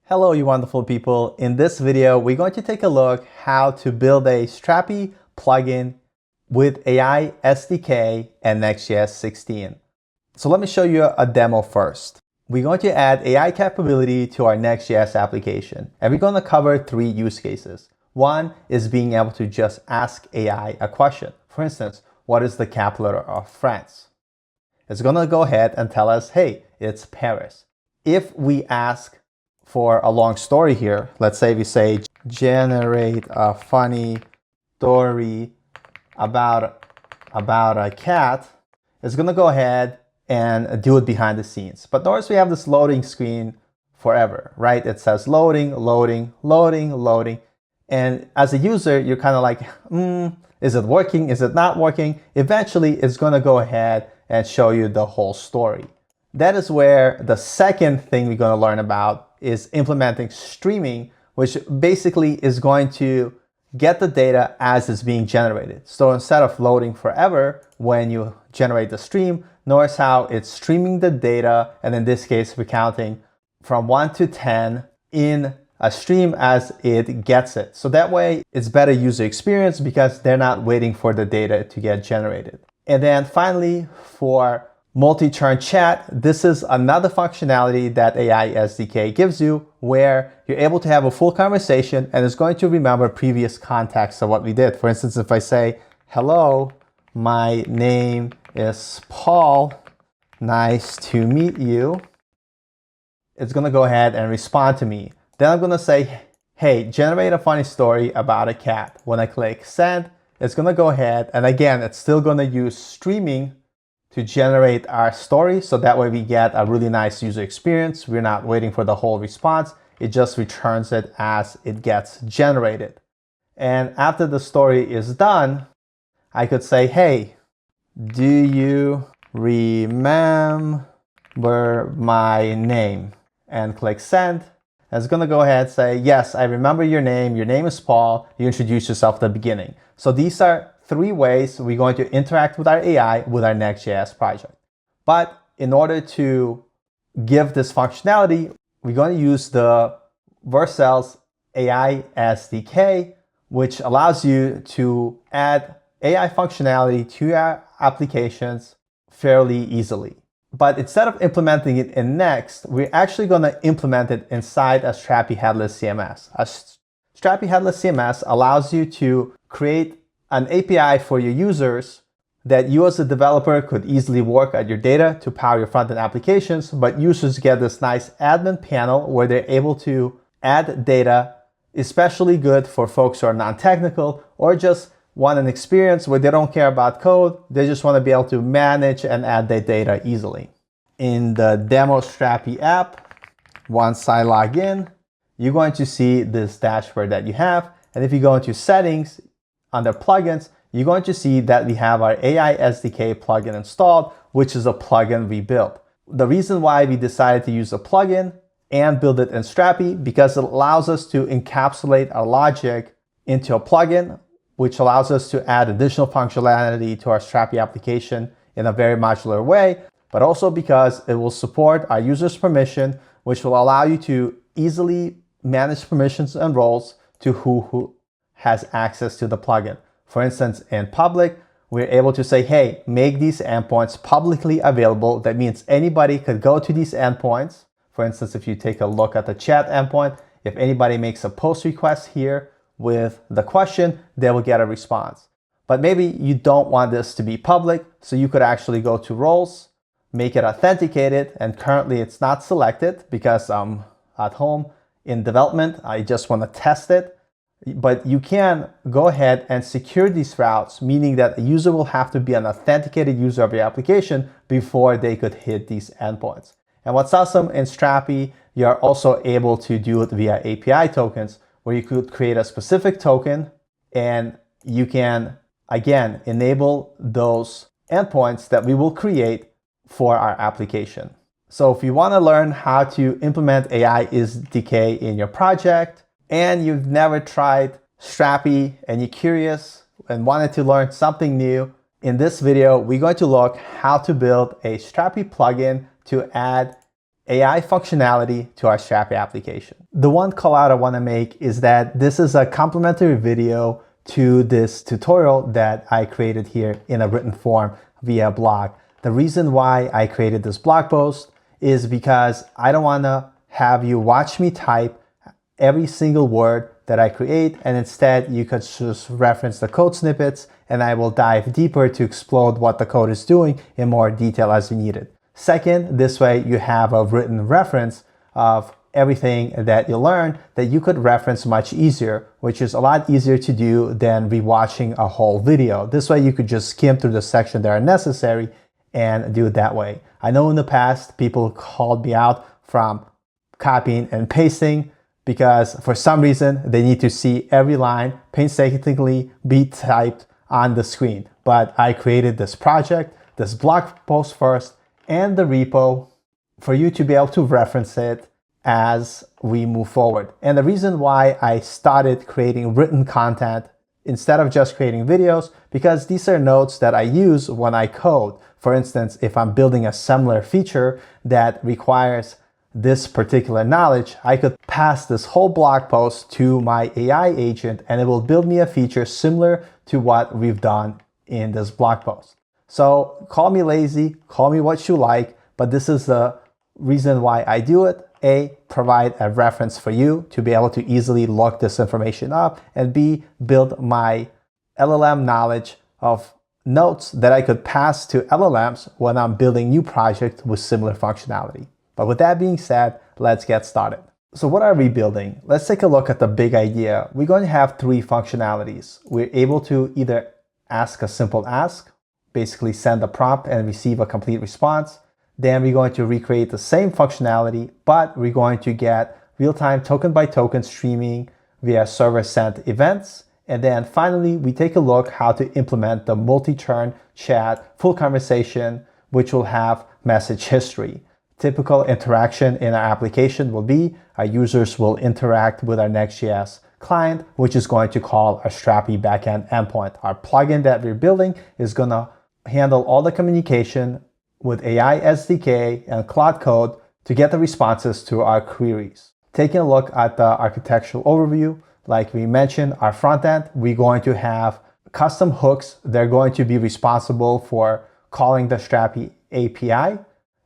Hello, you wonderful people. In this video, we're going to take a look how to build a Strapi plugin with AI SDK and Next.js 16. So let me show you a demo first. We're going to add AI capability to our Next.js application, and we're going to cover 3 use cases. One is being able to just ask AI a question. For instance, what is the capital of France? It's going to go ahead and tell us, hey, it's Paris. If we ask for a long story here, let's say we say, generate a funny story about a cat, it's going to go ahead and do it behind the scenes. But notice we have this loading screen forever, right? It says loading, loading, loading, loading. And as a user, you're kind of like, is it working? Is it not working? Eventually, it's going to go ahead and show you the whole story. That is where the second thing we're going to learn about is implementing streaming, which basically is going to get the data as it's being generated. So instead of loading forever when you generate the stream, notice how it's streaming the data, and in this case, we're counting from 1 to 10 in a stream as it gets it. So that way, it's better user experience because they're not waiting for the data to get generated. And then finally, for multi-turn chat, this is another functionality that AI SDK gives you where you're able to have a full conversation and it's going to remember previous context of what we did. For instance, if I say, hello, my name is Paul, nice to meet you, it's going to go ahead and respond to me. Then I'm going to say, hey, generate a funny story about a cat. When I click send, it's going to go ahead, and again, it's still going to use streaming to generate our story, so that way we get a really nice user experience. We're not waiting for the whole response. It just returns it as it gets generated. And after the story is done, I could say, hey, do you remember my name? And click send. And it's going to go ahead and say, yes, I remember your name. Your name is Paul. You introduced yourself at the beginning. So these are 3 ways we're going to interact with our AI with our Next.js project. But in order to give this functionality, we're going to use the Vercel AI SDK, which allows you to add AI functionality to your applications fairly easily. But instead of implementing it in Next, we're actually going to implement it inside a Strapi headless CMS. A Strapi headless CMS allows you to create an API for your users that you as a developer could easily work at your data to power your front-end applications, but users get this nice admin panel where they're able to add data, especially good for folks who are non-technical or just want an experience where they don't care about code. They just want to be able to manage and add their data easily. In the demo Strapi app, once I log in, you're going to see this dashboard that you have. And if you go into settings, under plugins, you're going to see that we have our AI SDK plugin installed, which is a plugin we built. The reason why we decided to use a plugin and build it in Strapi, because it allows us to encapsulate our logic into a plugin, which allows us to add additional functionality to our Strapi application in a very modular way, but also because it will support our user's permission, which will allow you to easily manage permissions and roles to who has access to the plugin. For instance, in public, we're able to say, hey, make these endpoints publicly available. That means anybody could go to these endpoints. For instance, if you take a look at the chat endpoint, if anybody makes a post request here with the question, they will get a response. But maybe you don't want this to be public, so you could actually go to roles, make it authenticated, and currently it's not selected because I'm at home in development. I just want to test it. But you can go ahead and secure these routes, meaning that a user will have to be an authenticated user of your application before they could hit these endpoints. And what's awesome in Strapi, you're also able to do it via API tokens, where you could create a specific token and you can, again, enable those endpoints that we will create for our application. So if you want to learn how to implement AI SDK in your project, and you've never tried Strapi and you're curious and wanted to learn something new, in this video, we're going to look how to build a Strapi plugin to add AI functionality to our Strapi application. The one call out I want to make is that this is a complimentary video to this tutorial that I created here in a written form via blog. The reason why I created this blog post is because I don't want to have you watch me type every single word that I create, and instead you could just reference the code snippets and I will dive deeper to explore what the code is doing in more detail as you need it. Second, this way you have a written reference of everything that you learn that you could reference much easier, which is a lot easier to do than rewatching a whole video. This way you could just skim through the sections that are necessary and do it that way. I know in the past people called me out from copying and pasting because for some reason they need to see every line painstakingly be typed on the screen. But I created this project, this blog post first, and the repo for you to be able to reference it as we move forward. And the reason why I started creating written content instead of just creating videos, because these are notes that I use when I code. For instance, if I'm building a similar feature that requires this particular knowledge, I could pass this whole blog post to my AI agent and it will build me a feature similar to what we've done in this blog post. So call me lazy, call me what you like, but this is the reason why I do it. A, provide a reference for you to be able to easily look this information up, and B, build my LLM knowledge of notes that I could pass to LLMs when I'm building new projects with similar functionality. But with that being said, let's get started. So what are we building? Let's take a look at the big idea. We're going to have three functionalities. We're able to either ask a simple ask, basically send a prompt and receive a complete response. Then we're going to recreate the same functionality, but we're going to get real-time token by token streaming via server sent events. And then finally, we take a look how to implement the multi-turn chat full conversation, which will have message history. Typical interaction in our application will be our users will interact with our Next.js client, which is going to call our Strapi backend endpoint. Our plugin that we're building is going to handle all the communication with AI SDK and Cloud Code to get the responses to our queries. Taking a look at the architectural overview, like we mentioned, our front end, we're going to have custom hooks. They're going to be responsible for calling the Strapi API,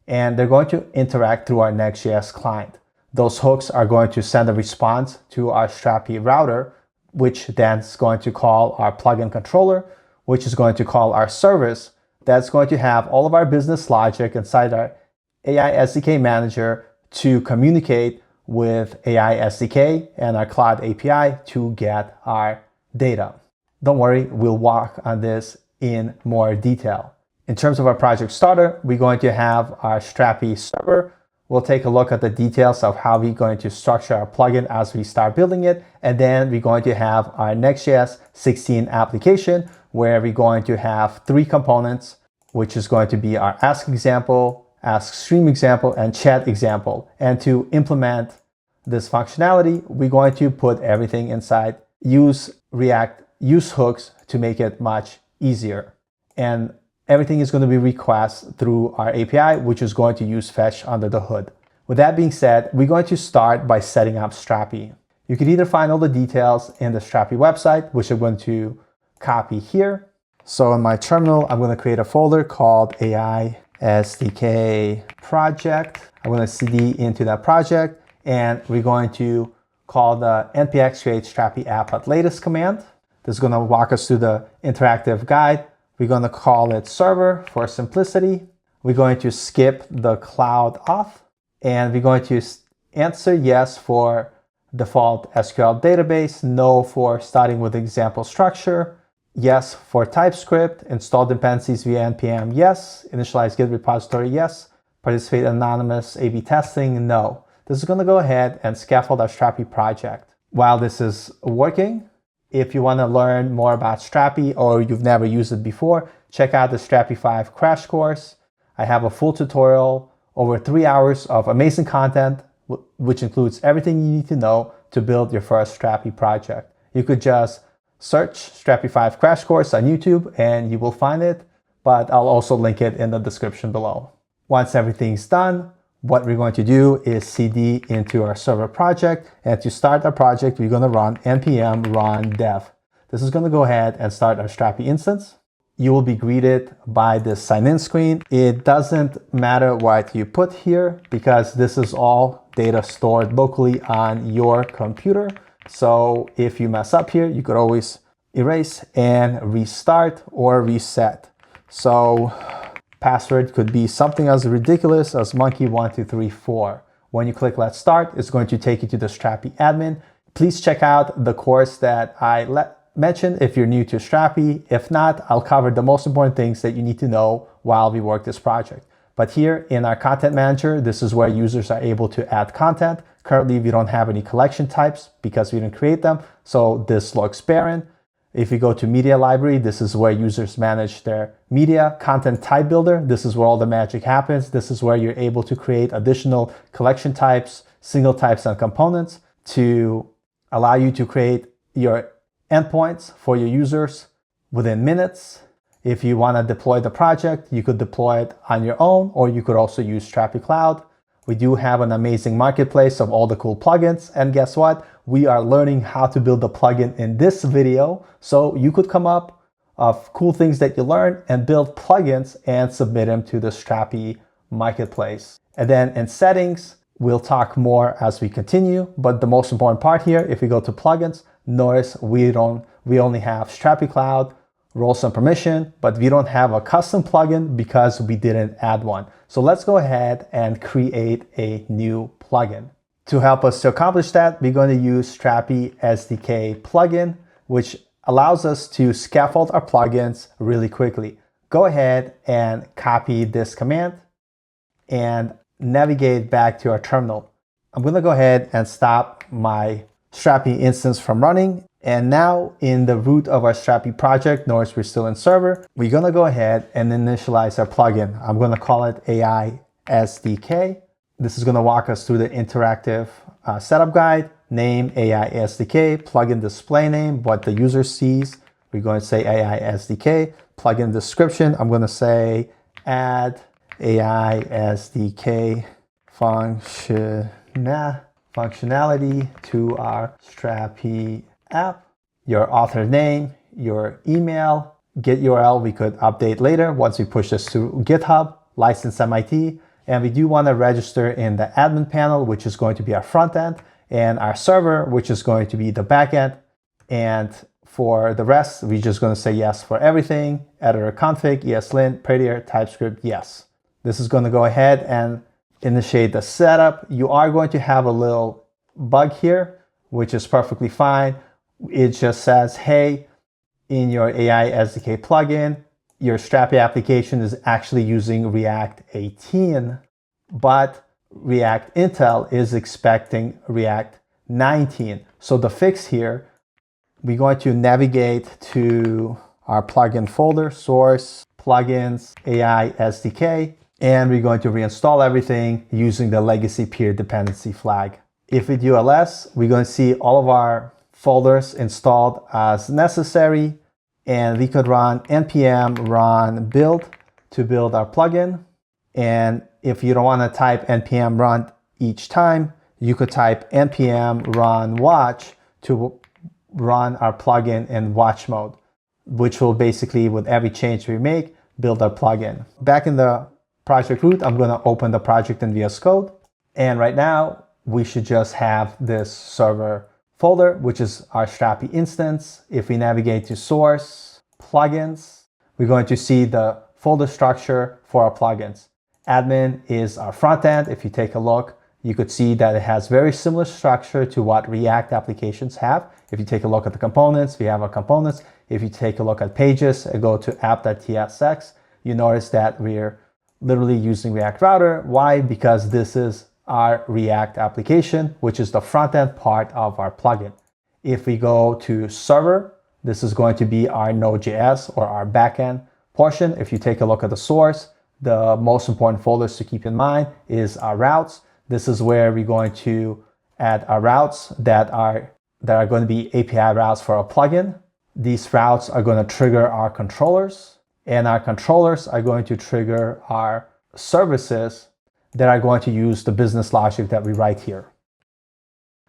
and they're going to interact through our Next.js client. Those hooks are going to send a response to our Strapi router, which then is going to call our plugin controller, which is going to call our service. That's going to have all of our business logic inside our AI SDK manager to communicate with AI SDK and our Cloud API to get our data. Don't worry, we'll walk on this in more detail. In terms of our project starter, we're going to have our Strapi server. We'll take a look at the details of how we're going to structure our plugin as we start building it. And then we're going to have our Next.js 16 application, where we're going to have three components, which is going to be our ask example, ask stream example, and chat example. And to implement this functionality, we're going to put everything inside use React use hooks to make it much easier. And everything is going to be request through our API, which is going to use fetch under the hood. With that being said, we're going to start by setting up Strapi. You can either find all the details in the Strapi website, which I'm going to copy here. So in my terminal, I'm going to create a folder called AI SDK project. I'm going to cd into that project, and we're going to call the npx create strapi app at latest command. This is going to walk us through the interactive guide. We're going to call it server for simplicity. We're going to skip the cloud auth, and we're going to answer yes for default SQL database, no for starting with example structure, yes for TypeScript, install dependencies via npm, yes, initialize Git repository, yes, participate in anonymous A/B testing, no. This is going to go ahead and scaffold our Strapi project. While this is working, if you want to learn more about Strapi or you've never used it before, check out the Strapi 5 crash course. I have a full tutorial, over 3 hours of amazing content, which includes everything you need to know to build your first Strapi project. You could just search Strapi 5 crash course on YouTube and you will find it, but I'll also link it in the description below. Once everything's done, what we're going to do is cd into our server project. And to start our project, we're going to run npm run dev. This is going to go ahead and start our Strapi instance. You will be greeted by this sign in screen. It doesn't matter what you put here because this is all data stored locally on your computer. So if you mess up here, you could always erase and restart or reset. So password could be something as ridiculous as monkey1234. When you click let's start, it's going to take you to the Strapi admin. Please check out the course that I mentioned if you're new to Strapi. If not, I'll cover the most important things that you need to know while we work this project. But here in our content manager, this is where users are able to add content. Currently, we don't have any collection types because we didn't create them. So this looks barren. If you go to media library, this is where users manage their media. Content type builder, this is where all the magic happens. This is where you're able to create additional collection types, single types, and components to allow you to create your endpoints for your users within minutes. If you want to deploy the project, you could deploy it on your own, or you could also use Strapi Cloud. We do have an amazing marketplace of all the cool plugins. And guess what? We are learning how to build a plugin in this video. So you could come up of cool things that you learn and build plugins and submit them to the Strapi marketplace. And then in settings, we'll talk more as we continue. But the most important part here, if we go to plugins, notice we only have Strapi Cloud, roles and permission, but we don't have a custom plugin because we didn't add one. So let's go ahead and create a new plugin. To help us to accomplish that, we're going to use Strapi SDK plugin, which allows us to scaffold our plugins really quickly. Go ahead and copy this command and navigate back to our terminal. I'm going to go ahead and stop my Strapi instance from running. And now in the root of our Strapi project, notice we're still in server. We're going to go ahead and initialize our plugin. I'm going to call it AI SDK. This is going to walk us through the interactive setup guide. Name AI SDK, plugin display name, what the user sees. We're going to say AI SDK. Plugin description, I'm going to say add AI SDK functionality to our Strapi app. Your author name, your email, Git URL we could update later once we push this to GitHub, license MIT. And we do want to register in the admin panel, which is going to be our front end, and our server, which is going to be the backend. And for the rest, we're just going to say yes for everything. Editor config, ESLint, prettier, TypeScript, yes. This is going to go ahead and initiate the setup. You are going to have a little bug here, which is perfectly fine. It just says, hey, in your AI SDK plugin, your Strapi application is actually using React 18, but React Intel is expecting React 19. So the fix here, we're going to navigate to our plugin folder, source, plugins, AI SDK, and we're going to reinstall everything using the legacy peer dependency flag. If we do ls, we're going to see all of our folders installed as necessary, and we could run npm run build to build our plugin. And if you don't want to type npm run each time, you could type npm run watch to run our plugin in watch mode, which will basically, with every change we make, build our plugin. Back in the project root, I'm going to open the project in VS Code. And right now, we should just have this server folder, which is our Strapi instance. If we navigate to source, plugins, we're going to see the folder structure for our plugins. Admin is our front end. If you take a look, you could see that it has very similar structure to what React applications have. If you take a look at the components, we have our components. If you take a look at pages and go to app.tsx, you notice that we're literally using React Router. Why? Because this is our React application, which is the front end part of our plugin. If we go to server, this is going to be our Node.js or our backend portion. If you take a look at the source, the most important folders to keep in mind is our routes. This is where we're going to add our routes that are going to be API routes for our plugin. These routes are going to trigger our controllers, and our controllers are going to trigger our services that are going to use the business logic that we write here.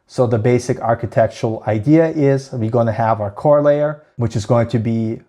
So the basic architectural idea is we're going to have our core layer, which is going to be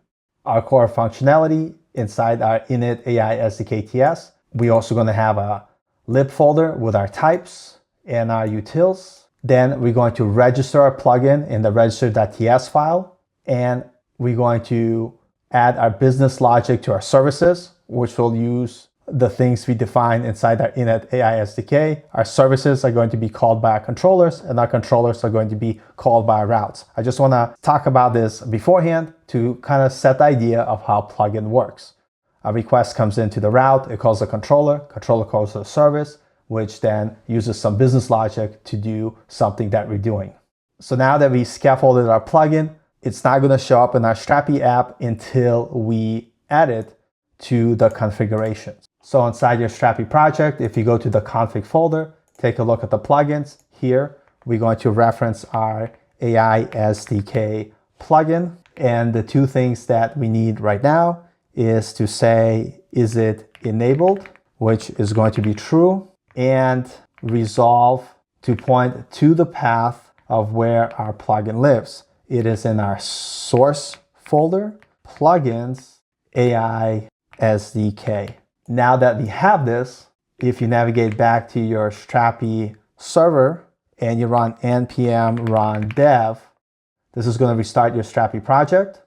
our core functionality inside our init AI SDK TS. We're also going to have a lib folder with our types and our utils. Then we're going to register our plugin in the register.ts file. And we're going to add our business logic to our services, which will use the things we define inside our init AI SDK. Our services are going to be called by our controllers, and our controllers are going to be called by our routes. I just want to talk about this beforehand to kind of set the idea of how plugin works. A request comes into the route, it calls the controller calls the service, which then uses some business logic to do something that we're doing. So now that we scaffolded our plugin, it's not going to show up in our Strapi app until we add it to the configurations. So inside your Strapi project, if you go to the config folder, take a look at the plugins. Here, we're going to reference our AI SDK plugin. And the two things that we need right now is to say, is it enabled, which is going to be true, and resolve to point to the path of where our plugin lives. It is in our source folder, plugins, AI SDK. Now that we have this, if you navigate back to your Strapi server and you run npm run dev, this is going to restart your Strapi project.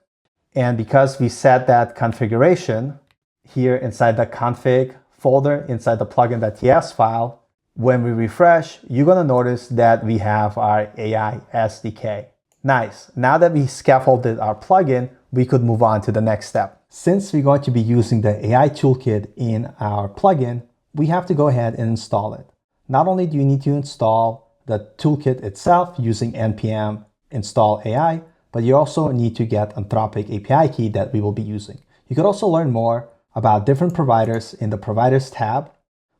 And because we set that configuration here inside the config folder, inside the plugin.ts file, when we refresh, you're going to notice that we have our AI SDK. Nice. Now that we scaffolded our plugin, we could move on to the next step. Since we're going to be using the AI toolkit in our plugin, we have to go ahead and install it. Not only do you need to install the toolkit itself using npm install AI, but you also need to get Anthropic API key that we will be using. You could also learn more about different providers in the providers tab.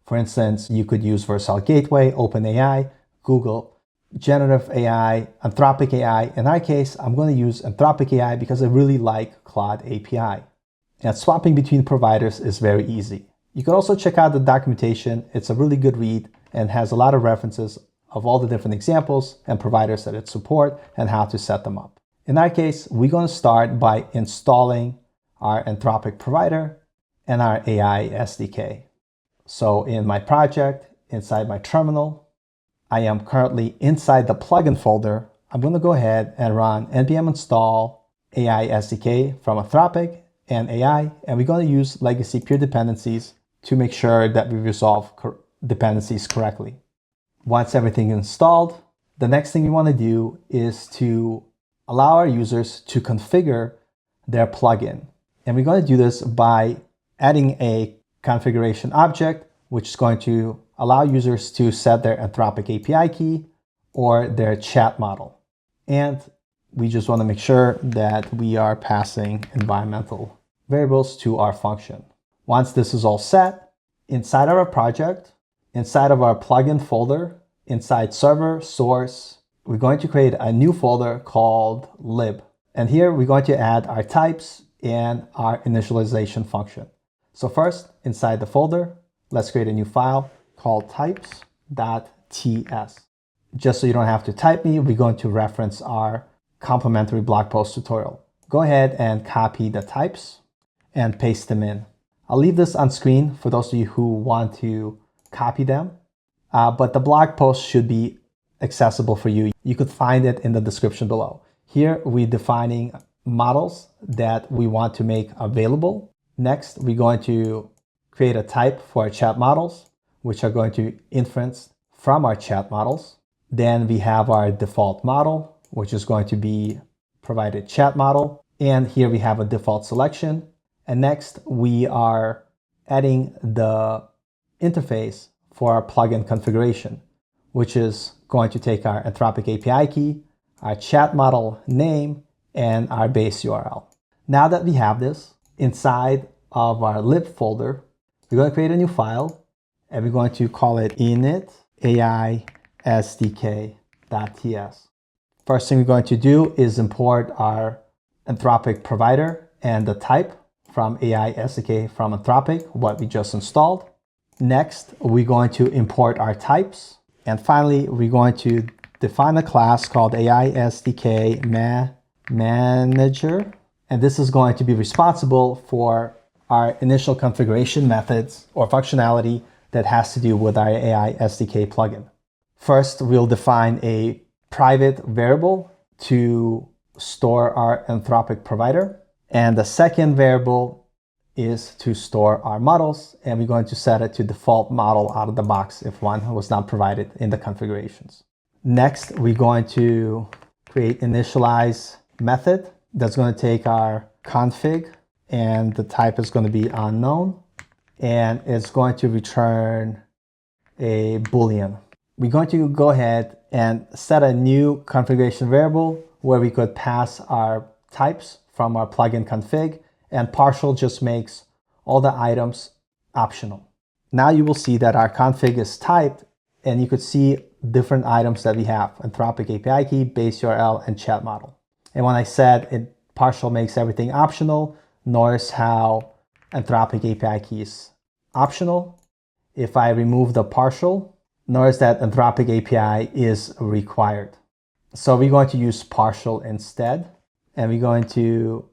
For instance, you could use Vercel Gateway, OpenAI, Google, Generative AI, Anthropic AI. In our case, I'm going to use Anthropic AI because I really like Claude API. And swapping between providers is very easy. You can also check out the documentation. It's a really good read and has a lot of references of all the different examples and providers that it supports and how to set them up. In our case, we're going to start by installing our Anthropic provider and our AI SDK. So in my project, inside my terminal, I am currently inside the plugin folder. I'm going to go ahead and run npm install AI SDK from Anthropic and AI, and we're going to use legacy pure dependencies to make sure that we resolve dependencies correctly. Once everything is installed, the next thing we want to do is to allow our users to configure their plugin. And we're going to do this by adding a configuration object, which is going to allow users to set their Anthropic API key or their chat model. And we just want to make sure that we are passing environmental variables to our function. Once this is all set, inside of our project, inside of our plugin folder, inside server source, we're going to create a new folder called lib. And here we're going to add our types and our initialization function. So first, inside the folder, let's create a new file called types.ts. Just so you don't have to type me, we're going to reference our complimentary blog post tutorial. Go ahead and copy the types and paste them in. I'll leave this on screen for those of you who want to copy them, but the blog post should be accessible for you. You could find it in the description below. Here we're defining models that we want to make available. Next, we're going to create a type for our chat models, which are going to inference from our chat models. Then we have our default model, which is going to be provided chat model. And here we have a default selection. And next, we are adding the interface for our plugin configuration, which is going to take our Anthropic API key, our chat model name, and our base URL. Now that we have this, inside of our lib folder, we're going to create a new file, and we're going to call it init AI SDK.ts. First thing we're going to do is import our Anthropic provider and the type from AI SDK from Anthropic, what we just installed. Next, we're going to import our types. And finally, we're going to define a class called AI SDK Manager. And this is going to be responsible for our initial configuration methods or functionality that has to do with our AI SDK plugin. First, we'll define a private variable to store our Anthropic provider. And the second variable is to store our models, and we're going to set it to default model out of the box if one was not provided in the configurations. Next, we're going to create initialize method that's going to take our config, and the type is going to be unknown, and it's going to return a Boolean. We're going to go ahead and set a new configuration variable where we could pass our types from our plugin config, and partial just makes all the items optional. Now you will see that our config is typed, and you could see different items that we have: Anthropic API key, base URL, and chat model. And when I said it partial makes everything optional, notice how Anthropic API key is optional. If I remove the partial, notice that Anthropic API is required. So we're going to use partial instead, and we're going to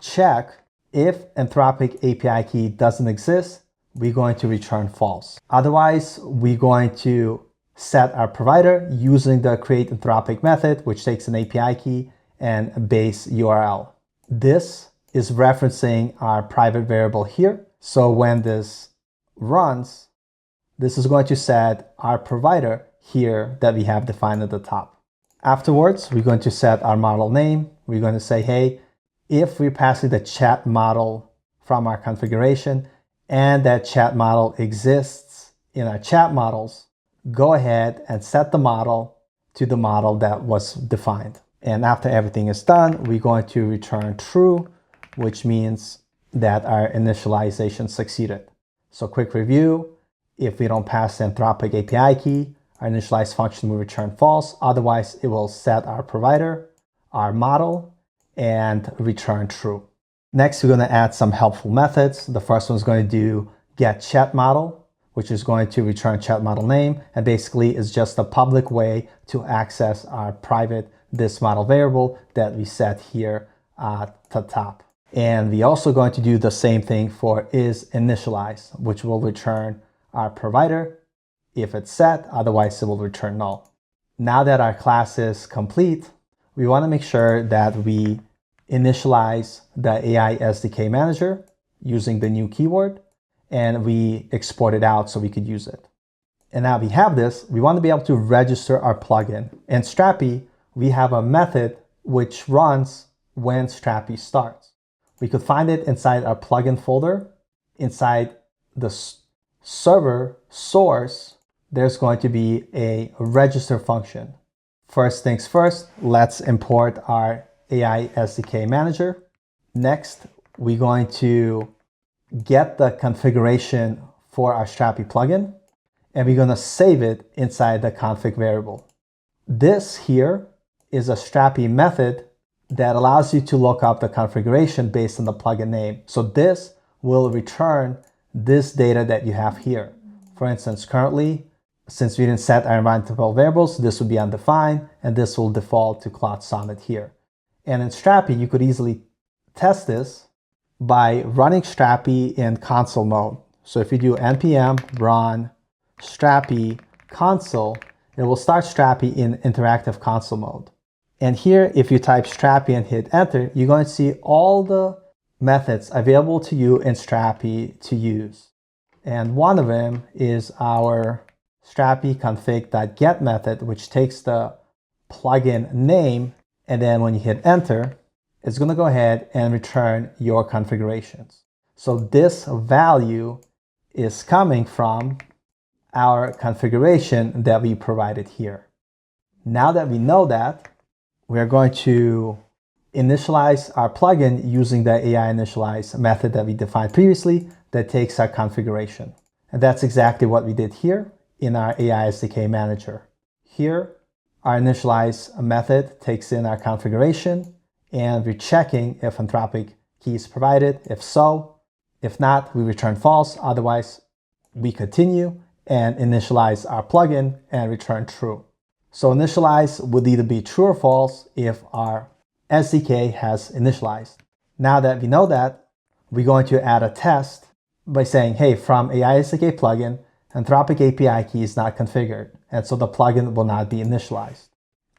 check if Anthropic API key doesn't exist, we're going to return false. Otherwise, we're going to set our provider using the create Anthropic method, which takes an API key and base URL. This is referencing our private variable here. So when this runs, this is going to set our provider here that we have defined at the top. Afterwards, we're going to set our model name. We're going to say, hey, if we're passing the chat model from our configuration and that chat model exists in our chat models, go ahead and set the model to the model that was defined. And after everything is done, we're going to return true, which means that our initialization succeeded. So quick review, if we don't pass the Anthropic API key, our initialize function will return false. Otherwise, it will set our provider, our model, and return true. Next, we're going to add some helpful methods. The first one is going to do get chat model, which is going to return chat model name. And basically, it's just a public way to access our private this model variable that we set here at the top. And we're also going to do the same thing for is initialize, which will return our provider if it's set, otherwise it will return null. Now that our class is complete, we want to make sure that we initialize the AI SDK manager using the new keyword, and we export it out so we could use it. And now we have this, we want to be able to register our plugin. In Strapi, we have a method which runs when Strapi starts. We could find it inside our plugin folder. Inside the server source, there's going to be a register function. First things first, let's import our AI SDK manager. Next, we're going to get the configuration for our Strapi plugin, and we're going to save it inside the config variable. This here is a Strapi method that allows you to look up the configuration based on the plugin name. So this will return this data that you have here. For instance, currently, since we didn't set our environmental variables, this would be undefined, and this will default to Cloud Summit here. And in Strapi, you could easily test this by running Strapi in console mode. So if you do npm run Strapi console, it will start Strapi in interactive console mode. And here, if you type Strapi and hit enter, you're going to see all the methods available to you in Strapi to use. And one of them is our Strapi config.get method, which takes the plugin name, and then when you hit enter, it's going to go ahead and return your configurations. So this value is coming from our configuration that we provided here. Now that we know that, we're going to initialize our plugin using the AI initialize method that we defined previously that takes our configuration. And that's exactly what we did here in our AI SDK manager. Here, our initialize method takes in our configuration, and we're checking if Anthropic key is provided. If so, if not, we return false. Otherwise, we continue and initialize our plugin and return true. So initialize would either be true or false if our SDK has initialized. Now that we know that, we're going to add a test by saying, hey, from AI SDK plugin, Anthropic API key is not configured, and so the plugin will not be initialized.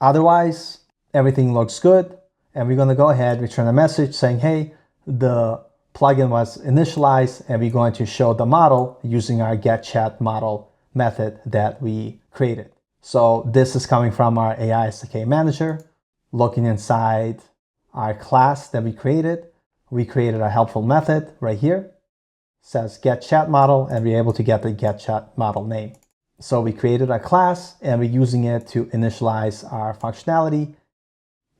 Otherwise, everything looks good, and we're going to go ahead, return a message saying, hey, the plugin was initialized, and we're going to show the model using our getChatModel method that we created. So this is coming from our AI SDK manager. Looking inside our class that we created a helpful method right here. It says getChatModel, and we're able to get the getChatModel name. So we created a class, and we're using it to initialize our functionality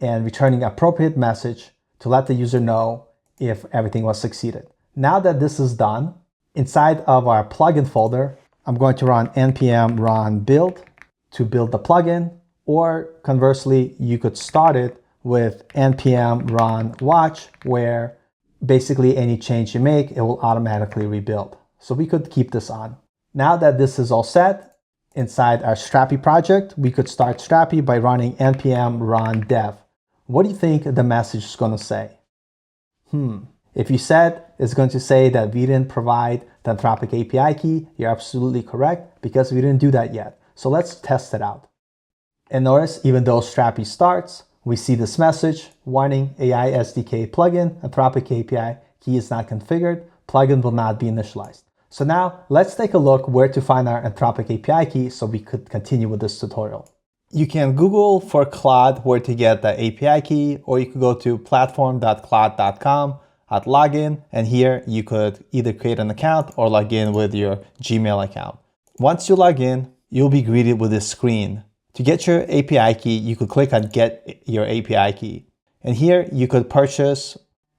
and returning appropriate message to let the user know if everything was succeeded. Now that this is done, inside of our plugin folder, I'm going to run npm run build to build the plugin, or conversely, you could start it with npm run watch, where basically any change you make, it will automatically rebuild. So we could keep this on. Now that this is all set, inside our Strapi project, we could start Strapi by running npm run dev. What do you think the message is going to say? If you said it's going to say that we didn't provide the Anthropic API key, you're absolutely correct, because we didn't do that yet. So let's test it out. And notice, even though Strapi starts, we see this message warning AI SDK plugin, Anthropic API key is not configured, plugin will not be initialized. So now let's take a look where to find our Anthropic API key so we could continue with this tutorial. You can Google for Claude where to get the API key, or you could go to platform.claude.com at login, and here you could either create an account or log in with your Gmail account. Once you log in, you'll be greeted with this screen. To get your API key, you could click on Get Your API Key. And here you could purchase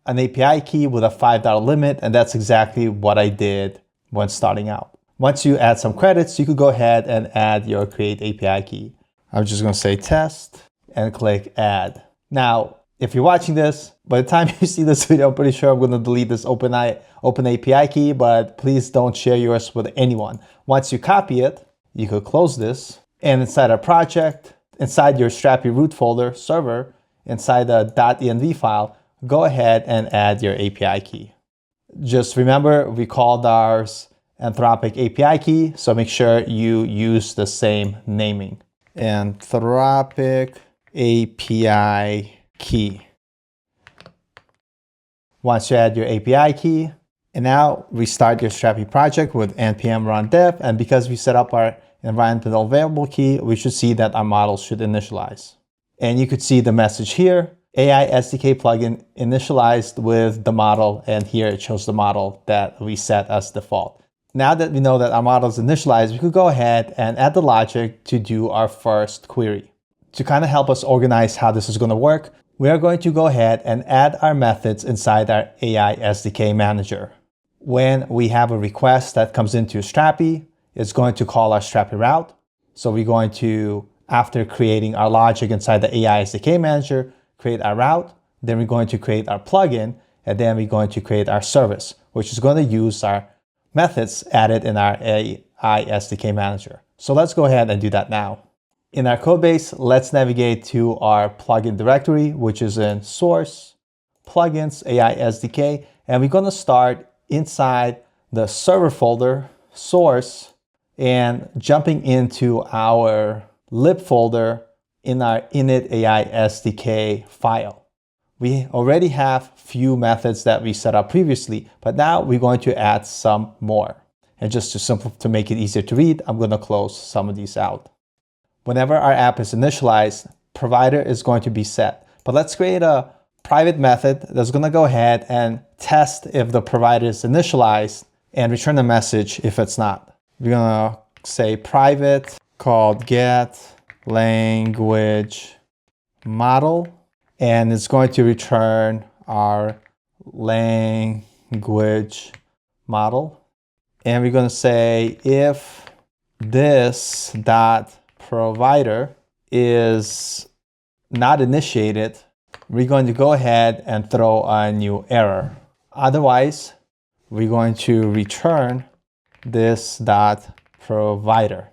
an API key with a $5 limit, and that's exactly what I did when starting out. Once you add some credits, you could go ahead and add your Create API key. I'm just going to say test and click add. Now, if you're watching this, by the time you see this video, I'm pretty sure I'm going to delete this open API key, but please don't share yours with anyone. Once you copy it, you could close this, and inside our project, inside your Strapi root folder server, inside the .env file, go ahead and add your API key. Just remember, we called ours Anthropic API key, so make sure you use the same naming. Anthropic API key. Once you add your API key, and now restart your Strapi project with npm run dev, and because we set up our environmental variable key, we should see that our model should initialize. And you could see the message here, AI SDK plugin initialized with the model, and here it shows the model that we set as default. Now that we know that our model is initialized, we could go ahead and add the logic to do our first query. To kind of help us organize how this is going to work, we are going to go ahead and add our methods inside our AI SDK manager. When we have a request that comes into Strapi, it's going to call our Strapi route. So we're going to, after creating our logic inside the AI SDK manager, create our route, then we're going to create our plugin, and then we're going to create our service, which is going to use our methods added in our AI SDK manager. So let's go ahead and do that now. In our code base, let's navigate to our plugin directory, which is in source, plugins, AI SDK, and we're going to start inside the server folder, source, and jumping into our lib folder in our init AI SDK file. We already have few methods that we set up previously, but now we're going to add some more. And just to make it easier to read, I'm going to close some of these out. Whenever our app is initialized, provider is going to be set. But let's create a private method that's going to go ahead and test if the provider is initialized and return a message if it's not. We're going to say private called get language model, and it's going to return our language model. And we're going to say if this dot provider is not initiated, we're going to go ahead and throw a new error. Otherwise, we're going to return this dot provider,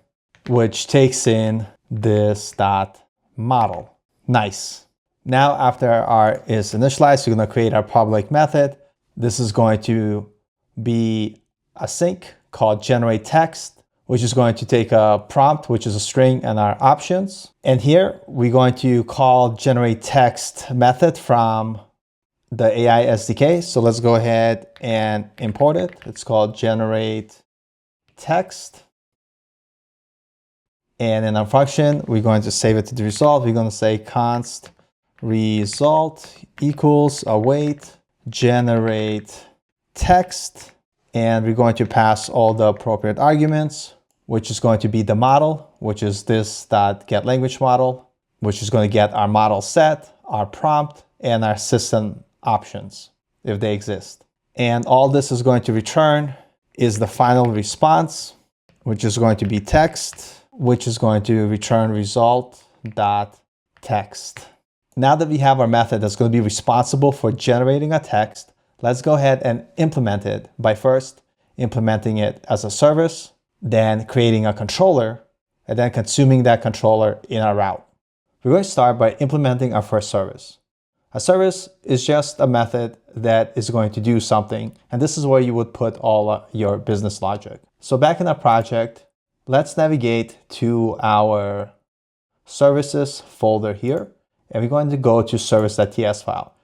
which takes in this dot model. Nice. Now after our is initialized, we're going to create our public method. This is going to be a sink called generate text, which is going to take a prompt, which is a string, and our options. And here we're going to call generate text method from the AI SDK. So let's go ahead and import it. It's called generate text. And in our function, we're going to save it to the result. We're going to say const result equals await generate text. And we're going to pass all the appropriate arguments, which is going to be the model, which is this dot get language model, which is going to get our model set, our prompt, and our system options if they exist. And all this is going to return is the final response, which is going to be text, which is going to return result dot text. Now that we have our method that's going to be responsible for generating a text, let's go ahead and implement it by first implementing it as a service, then creating a controller, and then consuming that controller in our route. We're going to start by implementing our first service. A service is just a method that is going to do something, and this is where you would put all your business logic. So back in our project, let's navigate to our services folder here, and we're going to go to service.ts file.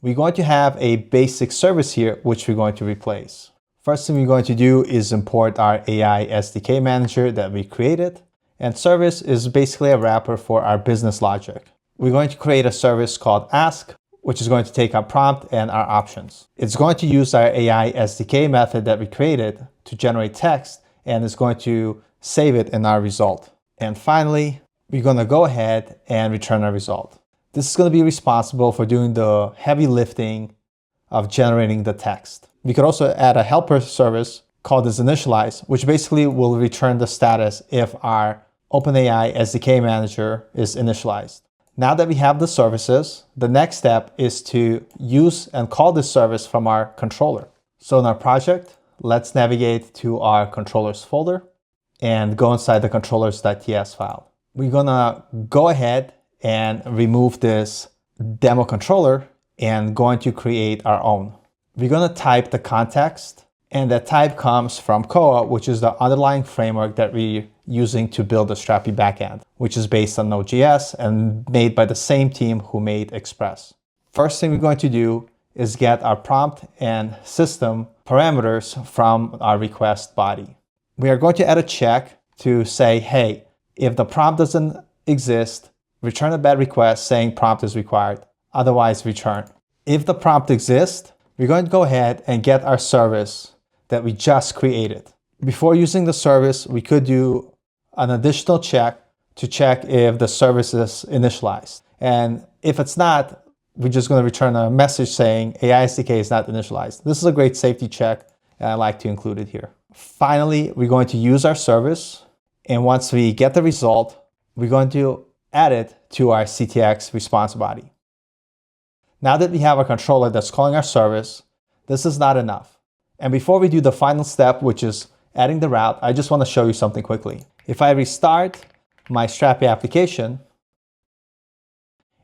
We're going to have a basic service here, which we're going to replace. First thing we're going to do is import our AI SDK manager that we created. And service is basically a wrapper for our business logic. We're going to create a service called ask, which is going to take our prompt and our options. It's going to use our AI SDK method that we created to generate text, and it's going to save it in our result. And finally, we're going to go ahead and return our result. This is going to be responsible for doing the heavy lifting of generating the text. We could also add a helper service called as initialize, which basically will return the status if our OpenAI SDK manager is initialized. Now that we have the services, the next step is to use and call this service from our controller. So in our project, let's navigate to our controllers folder and go inside the controllers.ts file. We're gonna go ahead and remove this demo controller and going to create our own. We're going to type the context, and that type comes from Koa, which is the underlying framework that we're using to build the Strapi backend, which is based on Node.js and made by the same team who made Express. First thing we're going to do is get our prompt and system parameters from our request body. We are going to add a check to say, hey, if the prompt doesn't exist, return a bad request saying prompt is required, otherwise return. If the prompt exists, we're going to go ahead and get our service that we just created. Before using the service, we could do an additional check to check if the service is initialized. And if it's not, we're just going to return a message saying AI SDK is not initialized. This is a great safety check, and I like to include it here. Finally, we're going to use our service, and once we get the result, we're going to add it to our CTX response body. Now that we have a controller that's calling our service, this is not enough. And before we do the final step, which is adding the route, I just want to show you something quickly. If I restart my Strapi application,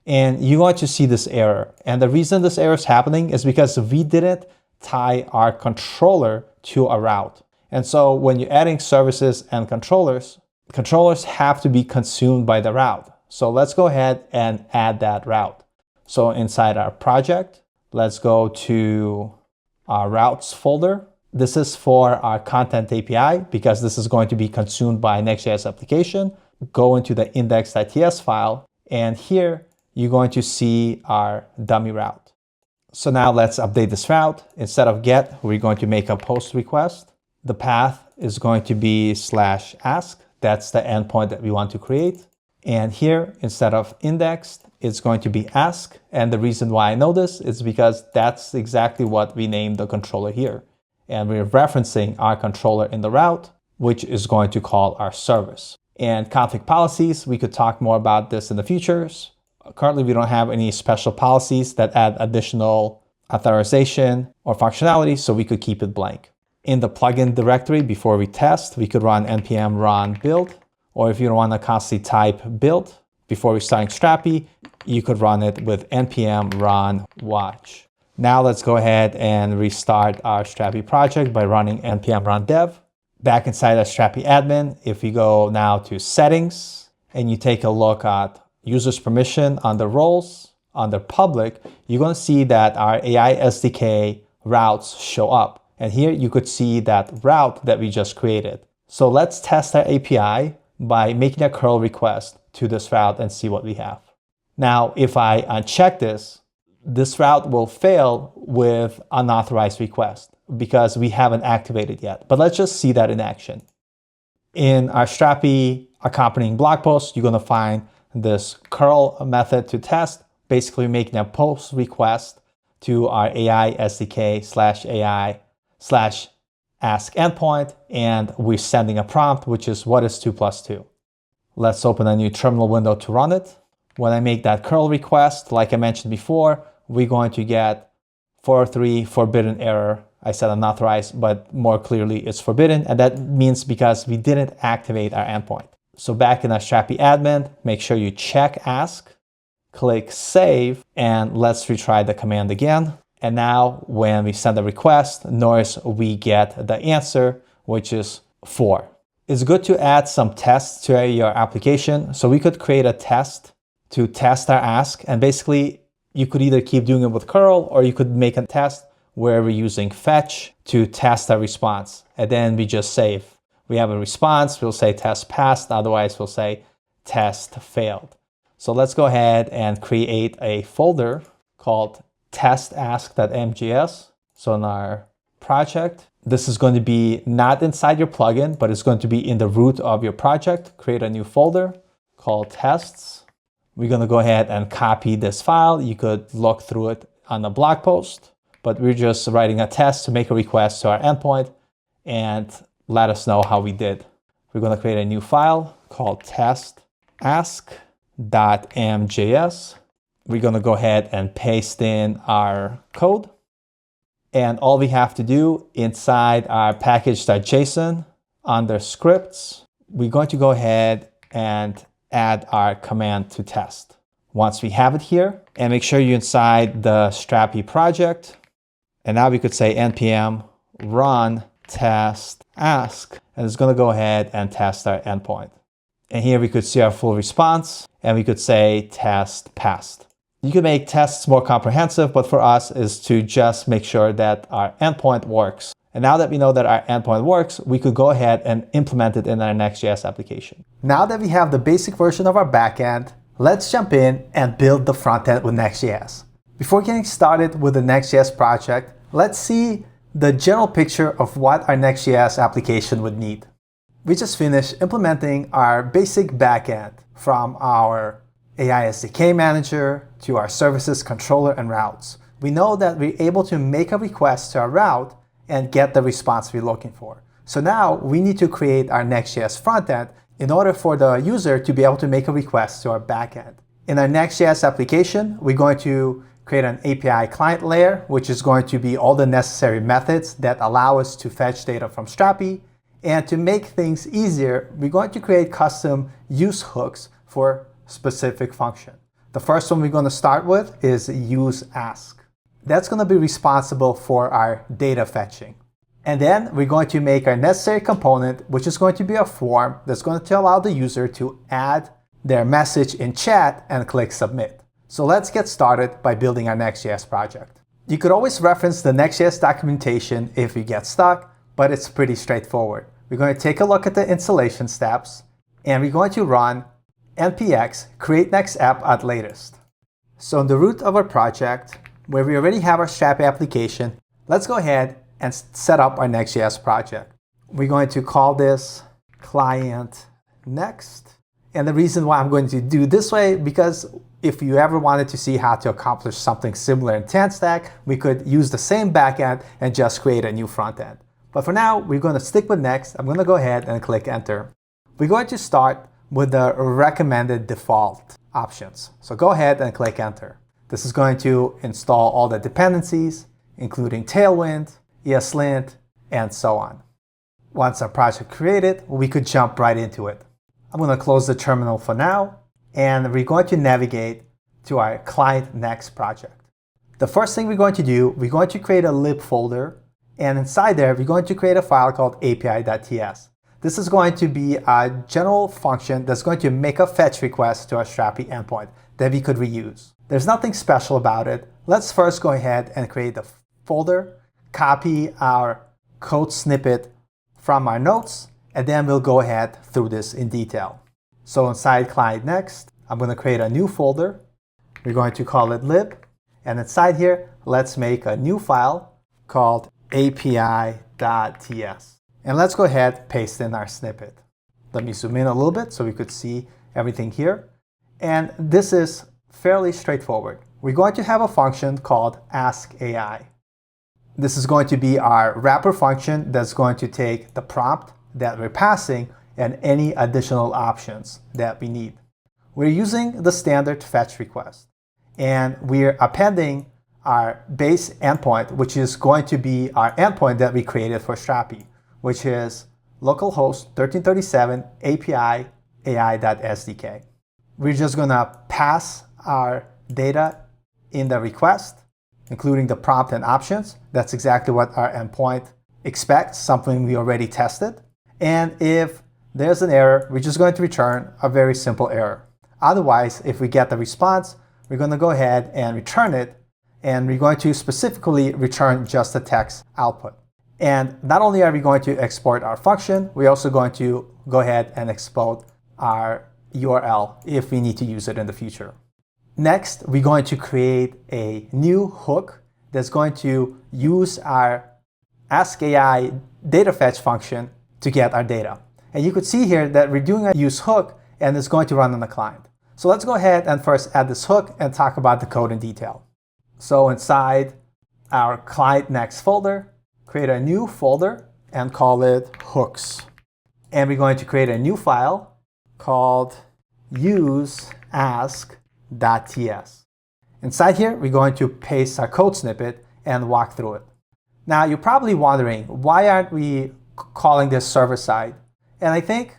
and you're going to see this error. And the reason this error is happening is because we didn't tie our controller to a route. And so when you're adding services and controllers have to be consumed by the route. So let's go ahead and add that route. So inside our project, let's go to our routes folder. This is for our content API because this is going to be consumed by a Next.js application. Go into the index.ts file, and here you're going to see our dummy route. So now let's update this route. Instead of get, we're going to make a post request. The path is going to be /ask. That's the endpoint that we want to create. And here, instead of indexed, it's going to be ask. And the reason why I know this is because that's exactly what we named the controller here. And we're referencing our controller in the route, which is going to call our service. And config policies, we could talk more about this in the futures. Currently, we don't have any special policies that add additional authorization or functionality, so we could keep it blank. in the plugin directory before we test, we could run npm run build, or if you don't want to constantly type build before we starting Strapi, you could run it with npm run watch. Now let's go ahead and restart our Strapi project by running npm run dev. Back inside our Strapi admin, if you go now to settings and you take a look at users permission under roles, under public, you're going to see that our AI SDK routes show up. And here you could see that route that we just created. So let's test our API by making a curl request to this route and see what we have. Now, if I uncheck this route will fail with unauthorized request because we haven't activated yet. But let's just see that in action. In our Strapi accompanying blog post, you're going to find this curl method to test, basically making a post request to our AI SDK /AI /ask endpoint, and we're sending a prompt, which is what is 2 + 2. Let's open a new terminal window to run it. When I make that curl request, like I mentioned before, we're going to get 403 forbidden error. I said unauthorized, but more clearly it's forbidden. And that means because we didn't activate our endpoint. So back in our Strapi admin, make sure you check ask, click save, and let's retry the command again. And now when we send a request, notice we get the answer, which is 4. It's good to add some tests to your application. So we could create a test to test our ask. And basically, you could either keep doing it with curl, or you could make a test where we're using fetch to test our response. And then we just save. We have a response, we'll say test passed, otherwise we'll say test failed. So let's go ahead and create a folder called testask.mjs. So in our project, this is going to be not inside your plugin, but it's going to be in the root of your project. Create a new folder called tests. We're going to go ahead and copy this file. You could look through it on the blog post, but we're just writing a test to make a request to our endpoint and let us know how we did. We're going to create a new file called testask.mjs. We're going to go ahead and paste in our code. And all we have to do inside our package.json under scripts, we're going to go ahead and add our command to test. Once we have it here, and make sure you're inside the Strapi project. And now we could say npm run test ask, and it's going to go ahead and test our endpoint. And here we could see our full response, and we could say test passed. You can make tests more comprehensive, but for us is to just make sure that our endpoint works. And now that we know that our endpoint works, we could go ahead and implement it in our Next.js application. Now that we have the basic version of our backend, let's jump in and build the frontend with Next.js. Before getting started with the Next.js project, let's see the general picture of what our Next.js application would need. We just finished implementing our basic backend from our AI SDK manager to our services controller and routes. We know that we're able to make a request to our route and get the response we're looking for. So now we need to create our Next.js frontend in order for the user to be able to make a request to our backend. In our Next.js application, we're going to create an API client layer, which is going to be all the necessary methods that allow us to fetch data from Strapi. And to make things easier, we're going to create custom use hooks for specific function. The first one we're going to start with is use ask. That's going to be responsible for our data fetching. And then we're going to make our necessary component, which is going to be a form that's going to allow the user to add their message in chat and click submit. So let's get started by building our Next.js project. You could always reference the Next.js documentation if you get stuck, but it's pretty straightforward. We're going to take a look at the installation steps, and we're going to run npx create next app at latest. So in the root of our project, where we already have our Strapi application, let's go ahead and set up our Next.js project. We're going to call this client next. And the reason why I'm going to do this way, because if you ever wanted to see how to accomplish something similar in TanStack, we could use the same backend and just create a new front end. But for now, we're going to stick with next. I'm going to go ahead and click enter. We're going to start with the recommended default options. So go ahead and click enter. This is going to install all the dependencies, including Tailwind, ESLint, and so on. Once our project created, we could jump right into it. I'm going to close the terminal for now, and we're going to navigate to our client Next project. The first thing we're going to do, we're going to create a lib folder, and inside there, we're going to create a file called api.ts. This is going to be a general function that's going to make a fetch request to our Strapi endpoint that we could reuse. There's nothing special about it. Let's first go ahead and create the folder, copy our code snippet from our notes, and then we'll go ahead through this in detail. So inside client Next, I'm going to create a new folder. We're going to call it lib. And inside here, let's make a new file called api.ts. And let's go ahead and paste in our snippet. Let me zoom in a little bit so we could see everything here. And this is fairly straightforward. We're going to have a function called ask AI. This is going to be our wrapper function that's going to take the prompt that we're passing and any additional options that we need. We're using the standard fetch request, and we're appending our base endpoint, which is going to be our endpoint that we created for Strapi, which is localhost 1337 API AI.SDK. We're just going to pass our data in the request, including the prompt and options. That's exactly what our endpoint expects, something we already tested. And if there's an error, we're just going to return a very simple error. Otherwise, if we get the response, we're going to go ahead and return it, and we're going to specifically return just the text output. And not only are we going to export our function, we're also going to go ahead and export our URL if we need to use it in the future. Next, we're going to create a new hook that's going to use our Ask AI data fetch function to get our data. And you could see here that we're doing a use hook, and it's going to run on the client. So let's go ahead and first add this hook and talk about the code in detail. So inside our client Next folder, create a new folder and call it hooks. And we're going to create a new file called useask.ts. Inside here, we're going to paste our code snippet and walk through it. Now, you're probably wondering, why aren't we calling this server-side? And I think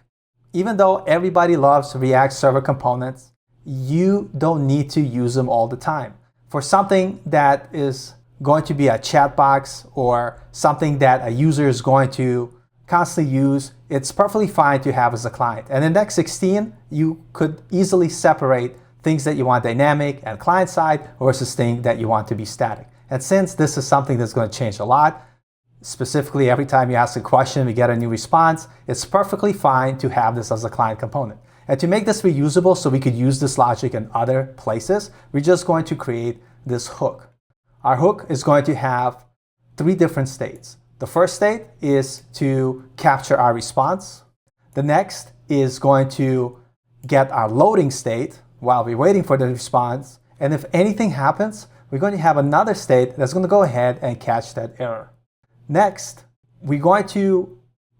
even though everybody loves React server components, you don't need to use them all the time. For something that is going to be a chat box or something that a user is going to constantly use, it's perfectly fine to have as a client. And in Next 16, you could easily separate things that you want dynamic and client side versus things that you want to be static. And since this is something that's going to change a lot, specifically every time you ask a question, we get a new response, it's perfectly fine to have this as a client component. And to make this reusable so we could use this logic in other places, we're just going to create this hook. Our hook is going to have 3 different states. The first state is to capture our response. The next is going to get our loading state while we're waiting for the response. And if anything happens, we're going to have another state that's going to go ahead and catch that error. Next, we're going to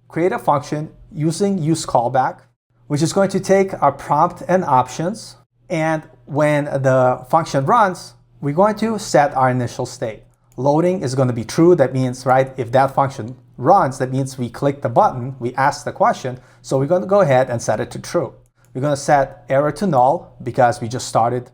create a function using useCallback, which is going to take our prompt and options. And when the function runs, we're going to set our initial state. Loading is going to be true. That means, right, if that function runs, that means we click the button, we ask the question. So we're going to go ahead and set it to true. We're going to set error to null because we just started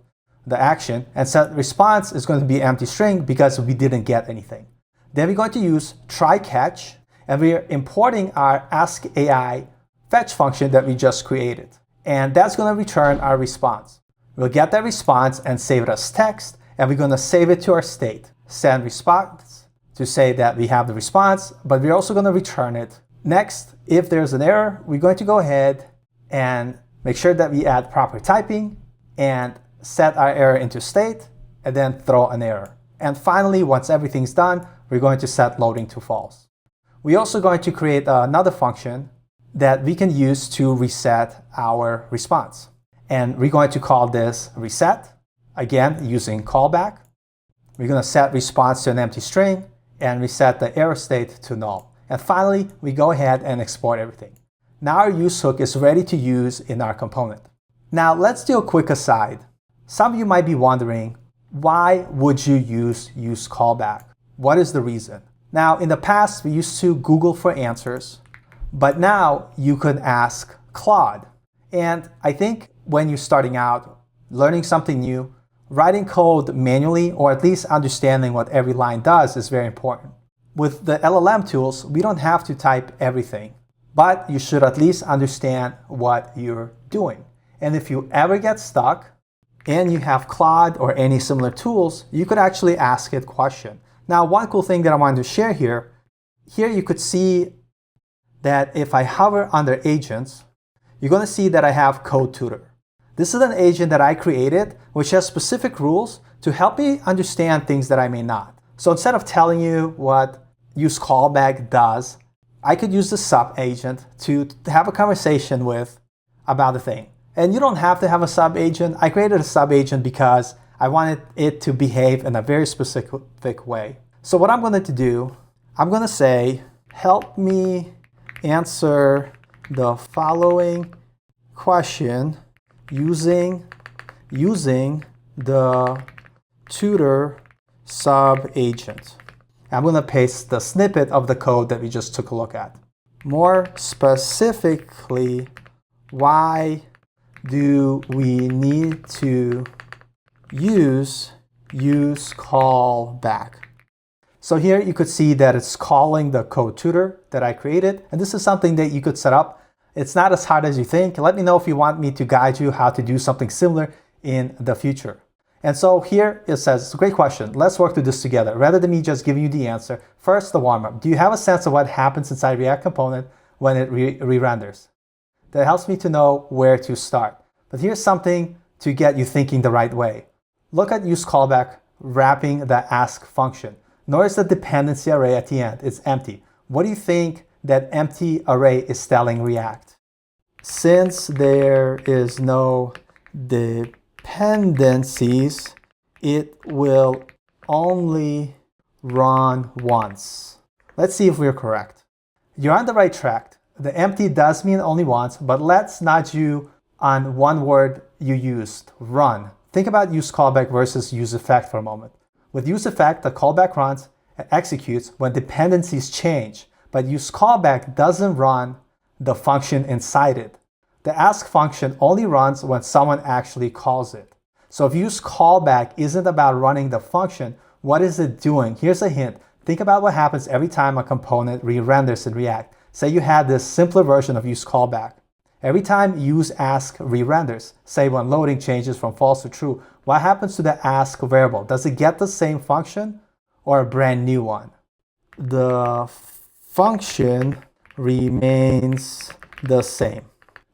the action, and set response is going to be empty string because we didn't get anything. Then we're going to use try catch, and we're importing our ask AI fetch function that we just created. And that's going to return our response. We'll get that response and save it as text, and we're going to save it to our state. Send response to say that we have the response, but we're also going to return it. Next, if there's an error, we're going to go ahead and make sure that we add proper typing and set our error into state, and then throw an error. And finally, once everything's done, we're going to set loading to false. We're also going to create another function that we can use to reset our response. And we're going to call this reset, again, using callback. We're going to set response to an empty string and reset the error state to null. And finally, we go ahead and export everything. Now our use hook is ready to use in our component. Now let's do a quick aside. Some of you might be wondering, why would you use callback? What is the reason? Now, in the past, we used to Google for answers, but now you could ask Claude. And I think when you're starting out, learning something new, writing code manually, or at least understanding what every line does is very important. With the LLM tools, we don't have to type everything, but you should at least understand what you're doing. And if you ever get stuck and you have Claude or any similar tools, you could actually ask it question. Now, one cool thing that I wanted to share here you could see that if I hover under agents, you're going to see that I have Code Tutor. This is an agent that I created, which has specific rules to help me understand things that I may not. So instead of telling you what use callback does, I could use the sub agent to have a conversation with about the thing. And you don't have to have a sub agent. I created a sub agent because I wanted it to behave in a very specific way. So what I'm going to do, I'm going to say, help me answer the following question using the tutor sub agent. I'm going to paste the snippet of the code that we just took a look at. More specifically, why do we need to use callback? So here you could see that it's calling the code tutor that I created. And this is something that you could set up. It's not as hard as you think. Let me know if you want me to guide you how to do something similar in the future. And so here it says, it's a great question. Let's work through this together. Rather than me just giving you the answer, first the warm-up. Do you have a sense of what happens inside React component when it re-renders? That helps me to know where to start. But here's something to get you thinking the right way. Look at use callback wrapping the ask function. Notice the dependency array at the end. It's empty. What do you think that empty array is telling React? Since there is no dependencies, it will only run once. Let's see if we're correct. You're on the right track. The empty does mean only once, but let's nudge you on one word you used, run. Think about use callback versus use effect for a moment. With use effect, the callback runs and executes when dependencies change, but use callback doesn't run the function inside it. The ask function only runs when someone actually calls it. So if use callback isn't about running the function, what is it doing? Here's a hint. Think about what happens every time a component re-renders in React. Say you had this simpler version of use callback. Every time use ask re-renders, say when loading changes from false to true, what happens to the ask variable? Does it get the same function or a brand new one? The function remains the same.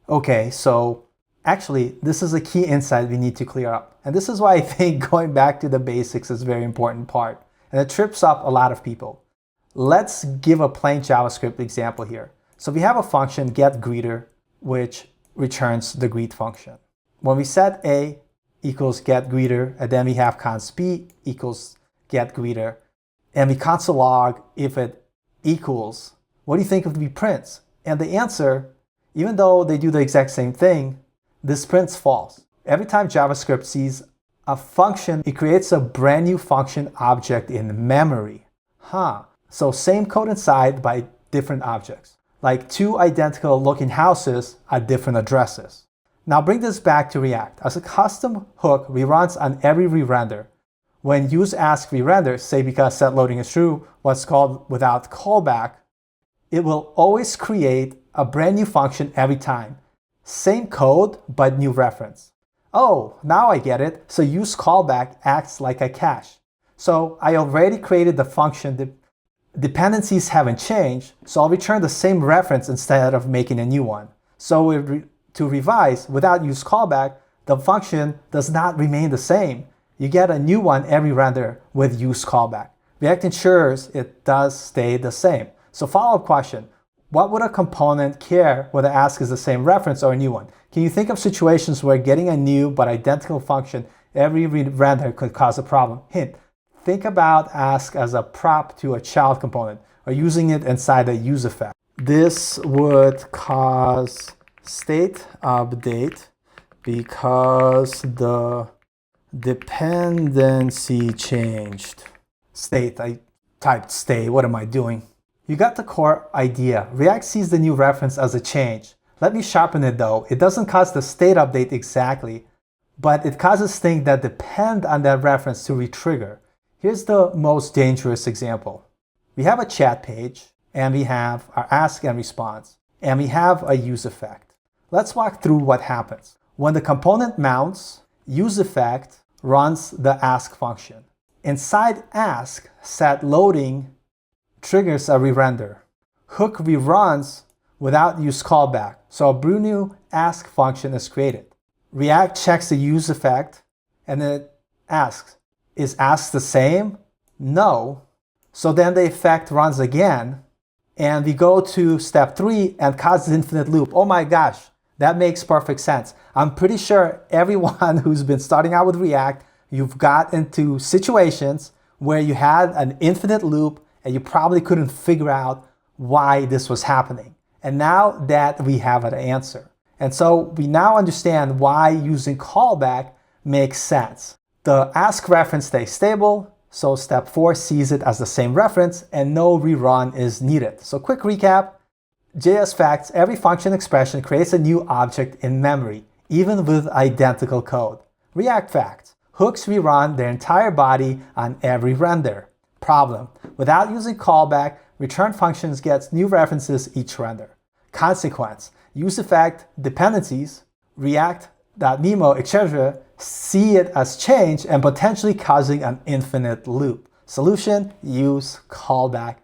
Okay, so actually, this is a key insight we need to clear up. And this is why I think going back to the basics is a very important part. And it trips up a lot of people. Let's give a plain JavaScript example here. So we have a function getGreeter, which returns the greet function. When we set A equals getGreeter, and then we have const B equals getGreeter, and we console log if it equals, what do you think it would be prints? And the answer, even though they do the exact same thing, this prints false. Every time JavaScript sees a function, it creates a brand new function object in memory. So same code inside by different objects. Like two identical looking houses at different addresses. Now bring this back to React. As a custom hook reruns on every re-render. When use ask re-render, say because set loading is true, what's called without callback, it will always create a brand new function every time. Same code, but new reference. Oh, now I get it. So use callback acts like a cache. So I already created the function. Dependencies haven't changed, so I'll return the same reference instead of making a new one. So to revise, without use callback, the function does not remain the same. You get a new one every render with use callback. React ensures it does stay the same. So follow-up question, what would a component care whether ask is the same reference or a new one? Can you think of situations where getting a new but identical function every render could cause a problem? Hint. Think about ask as a prop to a child component or using it inside a use effect. This would cause state update because the dependency changed. State, I typed stay. What am I doing? You got the core idea. React sees the new reference as a change. Let me sharpen it though. It doesn't cause the state update exactly, but it causes things that depend on that reference to retrigger. Here's the most dangerous example. We have a chat page, and we have our ask and response, and we have a use effect. Let's walk through what happens. When the component mounts, use effect runs the ask function. Inside ask, set loading triggers a re-render. Hook reruns without use callback, so a brand new ask function is created. React checks the use effect, and it asks, is ask the same? No. So then the effect runs again, and we go to step 3 and cause the infinite loop. Oh my gosh, that makes perfect sense. I'm pretty sure everyone who's been starting out with React, you've got into situations where you had an infinite loop and you probably couldn't figure out why this was happening. And now that we have an answer. And so we now understand why using callback makes sense. The ask reference stays stable, so step 4 sees it as the same reference and no rerun is needed. So quick recap, JS facts, every function expression creates a new object in memory, even with identical code. React facts, hooks rerun their entire body on every render. Problem, without using callback, return functions gets new references each render. Consequence, use effect dependencies, React.Nemo, etc. see it as change and potentially causing an infinite loop. Solution, use callback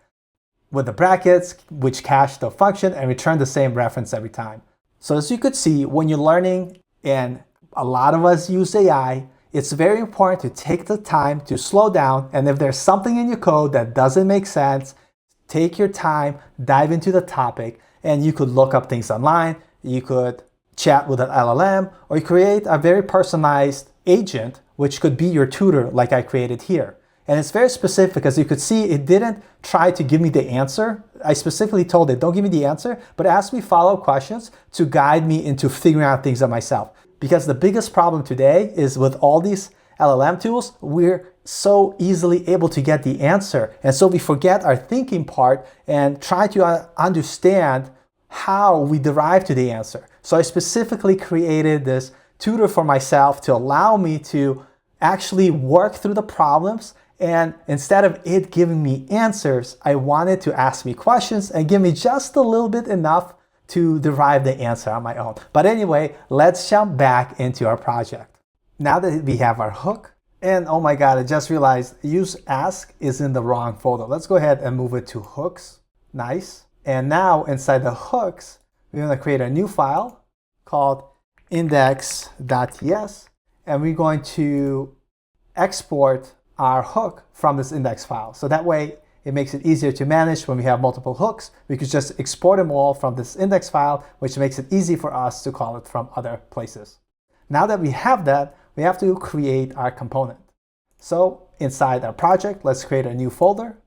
with the brackets, which cache the function and return the same reference every time. So as you could see, when you're learning, and a lot of us use AI, it's very important to take the time to slow down, and if there's something in your code that doesn't make sense, take your time, dive into the topic, and you could look up things online, you could chat with an LLM, or you create a very personalized agent, which could be your tutor like I created here. And it's very specific, as you could see, it didn't try to give me the answer. I specifically told it, don't give me the answer, but ask me follow-up questions to guide me into figuring out things on myself. Because the biggest problem today is with all these LLM tools, we're so easily able to get the answer. And so we forget our thinking part and try to understand how we derive to the answer. So I specifically created this tutor for myself to allow me to actually work through the problems. And instead of it giving me answers, I wanted to ask me questions and give me just a little bit enough to derive the answer on my own. But anyway, let's jump back into our project. Now that we have our hook, and oh my God, I just realized use ask is in the wrong folder. Let's go ahead and move it to hooks. Nice. And now inside the hooks, we're going to create a new file called index.ts, and we're going to export our hook from this index file. So that way it makes it easier to manage when we have multiple hooks. We could just export them all from this index file, which makes it easy for us to call it from other places. Now that we have that, we have to create our component. So inside our project, let's create a new folder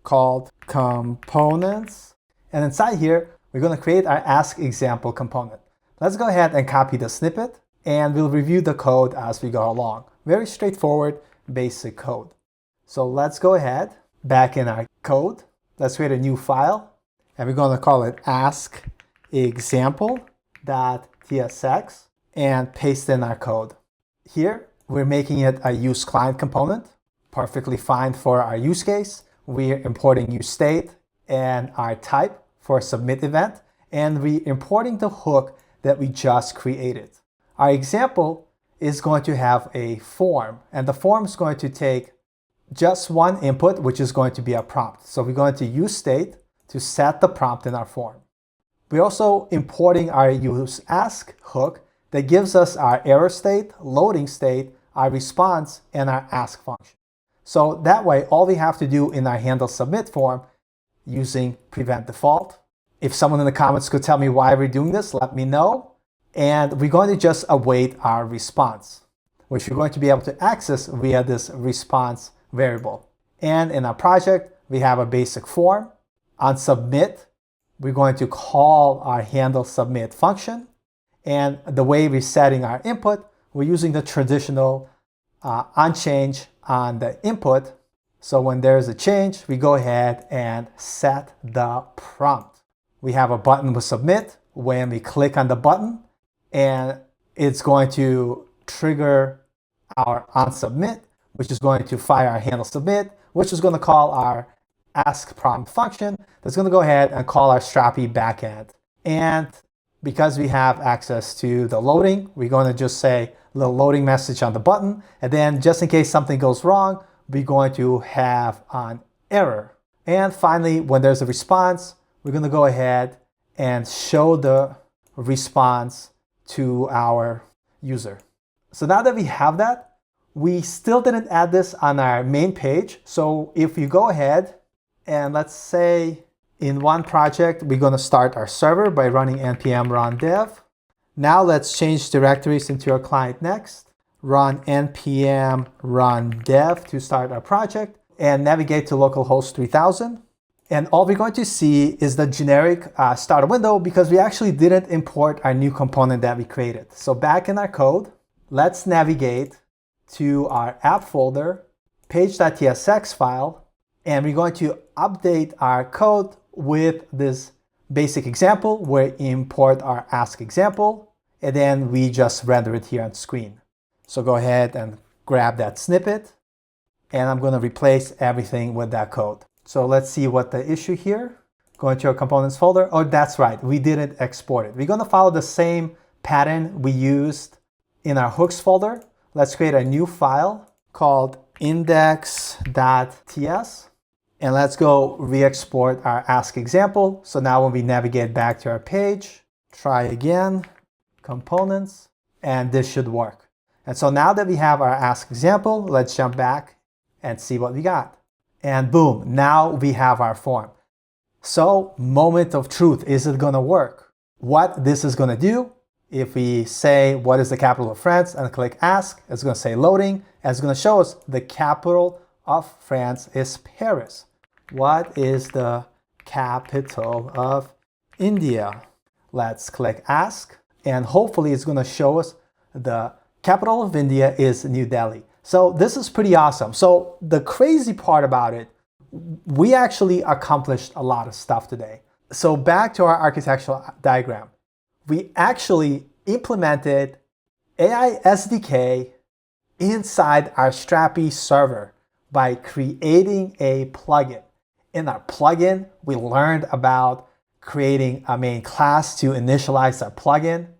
called components. And inside here, we're going to create our ask example component. Let's go ahead and copy the snippet, and we'll review the code as we go along. Very straightforward, basic code. So let's go ahead, back in our code. Let's create a new file, and we're going to call it ask example.tsx and paste in our code. Here, we're making it a use client component, perfectly fine for our use case. We're importing use state and our type for submit event, and we're importing the hook that we just created. Our example is going to have a form, and the form is going to take just one input, which is going to be a prompt. So we're going to use state to set the prompt in our form. We're also importing our use ask hook that gives us our error state, loading state, our response, and our ask function. So that way, all we have to do in our handle submit form using prevent default. If someone in the comments could tell me why we're doing this, let me know. And we're going to just await our response, which we're going to be able to access via this response variable. And in our project, we have a basic form. On submit, we're going to call our handle submit function. And the way we're setting our input, we're using the traditional unchange on the input So when there's a change, we go ahead and set the prompt. We have a button with submit. When we click on the button, and it's going to trigger our onSubmit, which is going to fire our handle submit, which is going to call our ask prompt function that's going to go ahead and call our Strapi backend. And because we have access to the loading, we're going to just say a little loading message on the button. And then just in case something goes wrong, we're going to have an error. And finally, when there's a response, we're going to go ahead and show the response to our user. So now that we have that, we still didn't add this on our main page. So if you go ahead and let's say in one project, we're going to start our server by running npm run dev. Now let's change directories into our client next. Run npm run dev to start our project and navigate to localhost 3000. And all we're going to see is the generic starter window because we actually didn't import our new component that we created. So back in our code, let's navigate to our app folder, page.tsx file, and we're going to update our code with this basic example where we import our ask example, and then we just render it here on screen. So go ahead and grab that snippet, and I'm going to replace everything with that code. So let's see what the issue here. Go into our components folder. Oh, that's right. We didn't export it. We're going to follow the same pattern we used in our hooks folder. Let's create a new file called index.ts. And let's go re-export our ask example. So now when we navigate back to our page, try again, components, and this should work. And so now that we have our ask example, let's jump back and see what we got. And boom, now we have our form. So moment of truth, is it gonna work? What this is gonna do, if we say what is the capital of France and click ask, it's gonna say loading, and it's gonna show us the capital of France is Paris. What is the capital of India? Let's click ask, and hopefully it's gonna show us the capital of India is New Delhi. So this is pretty awesome. So the crazy part about it, we actually accomplished a lot of stuff today. So back to our architectural diagram. We actually implemented AI SDK inside our Strapi server by creating a plugin. In our plugin, we learned about creating a main class to initialize our plugin.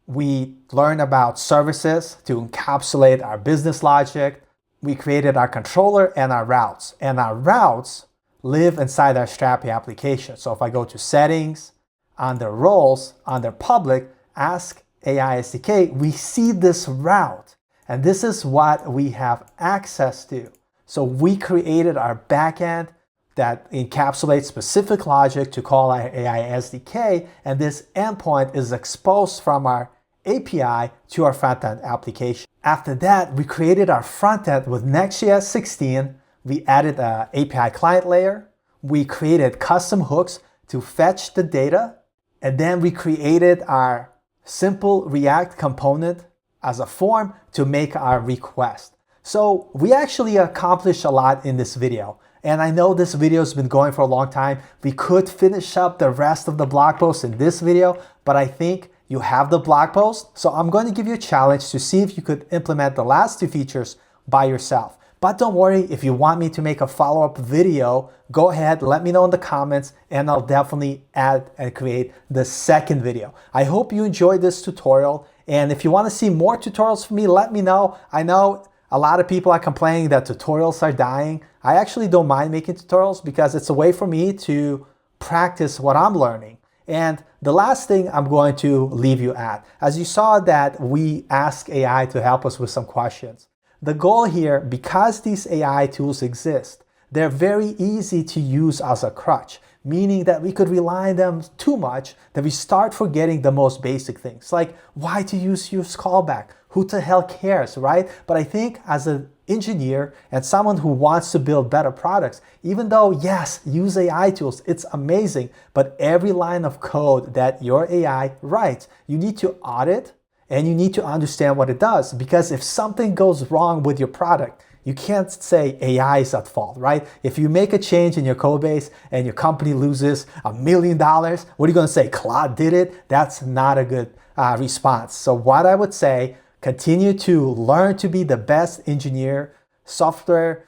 We learned about services to encapsulate our business logic. We created our controller and our routes. And our routes live inside our Strapi application. So if I go to settings, under roles, under public, ask AI SDK, we see this route. And this is what we have access to. So we created our backend that encapsulates specific logic to call our AI SDK. And this endpoint is exposed from our API to our frontend application. After that, we created our frontend with Next.js 16. We added an API client layer. We created custom hooks to fetch the data. And then we created our simple React component as a form to make our request. So we actually accomplished a lot in this video. And I know this video has been going for a long time. We could finish up the rest of the blog post in this video, but I think you have the blog post. So I'm going to give you a challenge to see if you could implement the last two features by yourself. But don't worry, if you want me to make a follow-up video, go ahead, let me know in the comments, and I'll definitely add and create the second video. I hope you enjoyed this tutorial. And if you want to see more tutorials from me, let me know. I know a lot of people are complaining that tutorials are dying. I actually don't mind making tutorials because it's a way for me to practice what I'm learning. And the last thing I'm going to leave you at, as you saw that we ask AI to help us with some questions. The goal here, because these AI tools exist, they're very easy to use as a crutch, meaning that we could rely on them too much that we start forgetting the most basic things, like why to use callback, who the hell cares, right? But I think as an engineer and someone who wants to build better products, even though, yes, use AI tools, it's amazing, but every line of code that your AI writes, you need to audit and you need to understand what it does, because if something goes wrong with your product, You can't say AI is at fault, right? If you make a change in your code base and your company loses $1 million, what are you going to say? Claude did it? That's not a good response. So what I would say, continue to learn to be the best engineer, software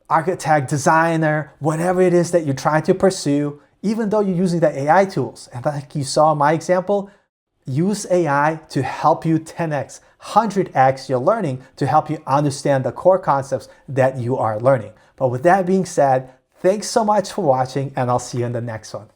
architect, designer, whatever it is that you're trying to pursue, even though you're using the AI tools. And like you saw in my example, use AI to help you 10x, 100x your learning to help you understand the core concepts that you are learning. But with that being said, thanks so much for watching, and I'll see you in the next one.